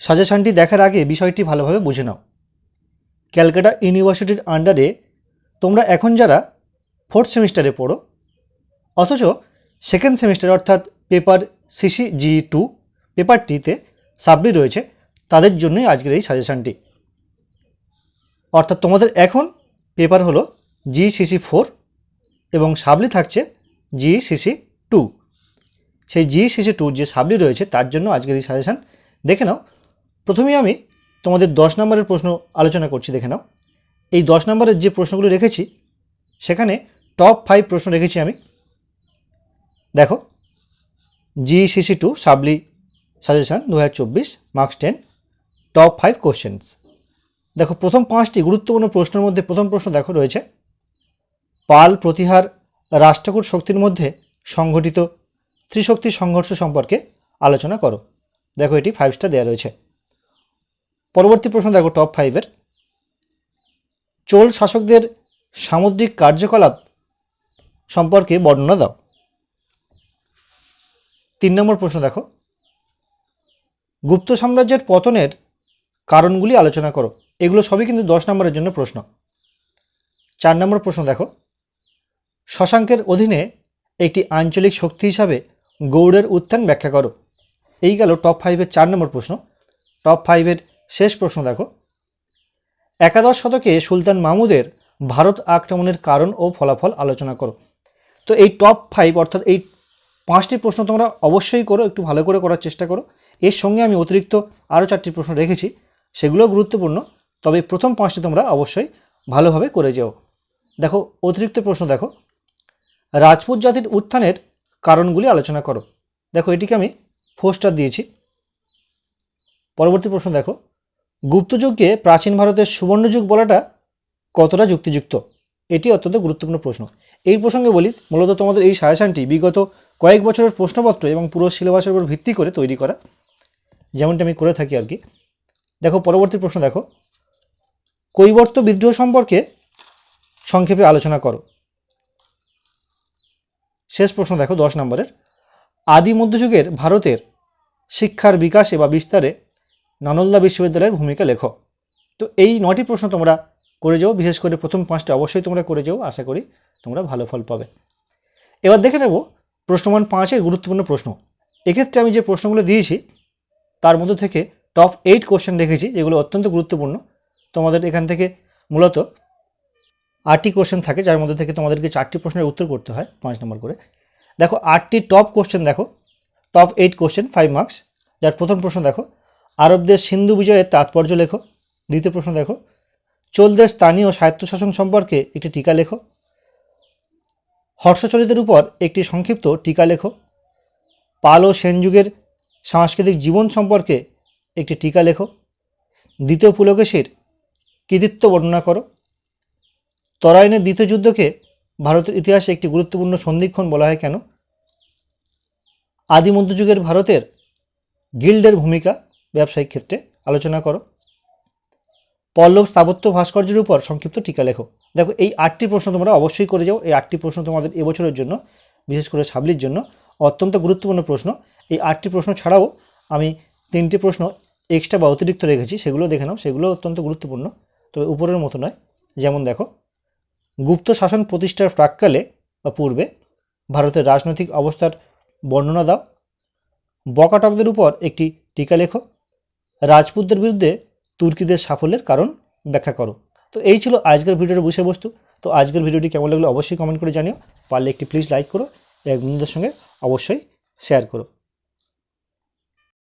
সাজেশনটি দেখার আগে বিষয়টি ভালোভাবে বুঝে নাও। ক্যালকাটা ইউনিভার্সিটির আন্ডারে তোমরা এখন যারা 4th সেমিস্টারে পড়ো অথচ 2nd সেমিস্টার অর্থাৎ পেপার CCGE2 পেপারটিতে সাপ্লি রয়েছে, তাদের জন্যই আজকের এই সাজেশনটি। অর্থাৎ তোমাদের এখন পেপার হলো GCC4 এবং সাপ্লি থাকছে GCC2। সেই GCC2 যে সাপ্লি রয়েছে তার জন্য আজকের এই সাজেশন। দেখে নাও, প্রথমেই আমি তোমাদের 10 নম্বরের প্রশ্ন আলোচনা করছি। দেখে নাও, এই 10 নম্বরের যে প্রশ্নগুলো রেখেছি সেখানে টপ 5 প্রশ্ন রেখেছি আমি। দেখো, GCC2 supply suggestion 2024 marks 10, top 5 questions. দেখো, প্রথম 5টি গুরুত্বপূর্ণ প্রশ্নের মধ্যে প্রথম প্রশ্ন দেখো রয়েছে, পাল প্রতিহার রাষ্ট্রকূট শক্তির মধ্যে সংঘটিত ত্রিশক্তি সংঘর্ষ সম্পর্কে আলোচনা করো। দেখো, এটি 5 স্টার দেওয়া রয়েছে। পরবর্তী প্রশ্ন দেখো টপ 5-এর, চোল শাসকদের সামুদ্রিক কার্যকলাপ সম্পর্কে বর্ণনা দাও। 3 নম্বর প্রশ্ন দেখো, গুপ্ত সাম্রাজ্যের পতনের কারণগুলি আলোচনা করো। এগুলো সবই কিন্তু 10 নম্বরের জন্য প্রশ্ন। 4 নম্বর প্রশ্ন দেখো, শশাঙ্কের অধীনে একটি আঞ্চলিক শক্তি হিসাবে গৌড়ের উত্থান ব্যাখ্যা করো। এই গেল টপ 5-এর 4 নম্বর প্রশ্ন। টপ 5-এর শেষ প্রশ্ন দেখো, একাদশ শতকে সুলতান মাহমুদের ভারত আক্রমণের কারণ ও ফলাফল আলোচনা করো। তো এই টপ 5 অর্থাৎ এই 5টি প্রশ্ন তোমরা অবশ্যই করো, একটু ভালো করে করার চেষ্টা করো। এর সঙ্গে আমি অতিরিক্ত আরও 4টি প্রশ্ন রেখেছি, সেগুলোও গুরুত্বপূর্ণ, তবে প্রথম 5টি তোমরা অবশ্যই ভালোভাবে করে যেও। দেখো, অতিরিক্ত প্রশ্ন দেখো, রাজপুত জাতির উত্থানের কারণগুলি আলোচনা করো। দেখো, এটিকে আমি 4 স্টার দিয়েছি। পরবর্তী প্রশ্ন দেখো, গুপ্তযুগকে প্রাচীন ভারতের সুবর্ণযুগ বলাটা কতটা যুক্তিযুক্ত? এটি অত্যন্ত গুরুত্বপূর্ণ প্রশ্ন। এই প্রসঙ্গে বলি, মূলত তোমাদের এই সাজেশনটি বিগত কয়েক বছরের প্রশ্নপত্র এবং পুরো সিলেবাসের উপর ভিত্তি করে তৈরি করা, যেমনটি আমি করে থাকি আর কি। দেখো, পরবর্তী প্রশ্ন দেখো, কৈবর্ত বিদ্রোহ সম্পর্কে সংক্ষেপে আলোচনা করো। শেষ প্রশ্ন দেখো 10 নম্বরের, আদি মধ্যযুগের ভারতের শিক্ষার বিকাশে বা বিস্তারে নালন্দা বিশ্ববিদ্যালয়ের ভূমিকা লেখো। তো এই 9টি প্রশ্ন তোমরা করে যাও, বিশেষ করে প্রথম 5টা অবশ্যই তোমরা করে যাও, আশা করি তোমরা ভালো ফল পাবে। এবার দেখে নেব প্রশ্নমান 5-এর গুরুত্বপূর্ণ প্রশ্ন। এক্ষেত্রে আমি যে প্রশ্নগুলো দিয়েছি তার মধ্যে থেকে টপ 8 কোশ্চেন রেখেছি, যেগুলো অত্যন্ত গুরুত্বপূর্ণ। তোমাদের এখান থেকে মূলত 8টি কোশ্চেন থাকে, যার মধ্যে থেকে তোমাদেরকে 4টি প্রশ্নের উত্তর করতে হয় 5 নম্বর করে। দেখো, 8টি টপ কোশ্চেন দেখো, টপ 8 কোশ্চেন 5 মার্কস। যার প্রথম প্রশ্ন দেখো, আরবদের সিন্ধু বিজয়ের তাৎপর্য লেখো। দ্বিতীয় প্রশ্ন দেখো, চোলদের স্থানীয় স্বায়ত্তশাসন সম্পর্কে একটি টিকা লেখো। হর্ষচরিতের উপর একটি সংক্ষিপ্ত টিকা লেখো। পাল ও সেন যুগের সাংস্কৃতিক জীবন সম্পর্কে একটি টিকা লেখো। দ্বিতীয় পুলকেশীর কৃতিত্ব বর্ণনা করো। তরাইনের দ্বিতীয় যুদ্ধকে ভারতের ইতিহাসে একটি গুরুত্বপূর্ণ সন্ধিক্ষণ বলা হয় কেন? আদি মধ্যযুগের ভারতের গিল্ডের ভূমিকা ব্যবসায়িক ক্ষেত্রে আলোচনা করো। পল্লব স্থাপত্য ভাস্কর্যের উপর সংক্ষিপ্ত টিকা লেখো। দেখো, এই 8টি প্রশ্ন তোমরা অবশ্যই করে যাও। এই 8টি প্রশ্ন তোমাদের এবছরের জন্য, বিশেষ করে সাবলির জন্য অত্যন্ত গুরুত্বপূর্ণ প্রশ্ন। এই 8টি প্রশ্ন ছাড়াও আমি 3টি প্রশ্ন এক্সট্রা বা অতিরিক্ত রেখেছি, সেগুলো দেখে নাও, সেগুলো অত্যন্ত গুরুত্বপূর্ণ, তবে উপরের মতো নয়। যেমন দেখো, গুপ্ত শাসন প্রতিষ্ঠার প্রাক্কালে বা পূর্বে ভারতের রাজনৈতিক অবস্থার বর্ণনা দাও। বকাটকদের উপর একটি টিকা লেখো। রাজপুতদের বিরুদ্ধে তুর্কিদের সাফল্যের কারণ ব্যাখ্যা করো। তো এই ছিল আজকের ভিডিওর বিষয়বস্তু। তো আজকের ভিডিওটি কেমন লাগলো অবশ্যই কমেন্ট করে জানিও। পারলে একটি প্লিজ লাইক করো এবং বন্ধুদের সঙ্গে অবশ্যই শেয়ার করো।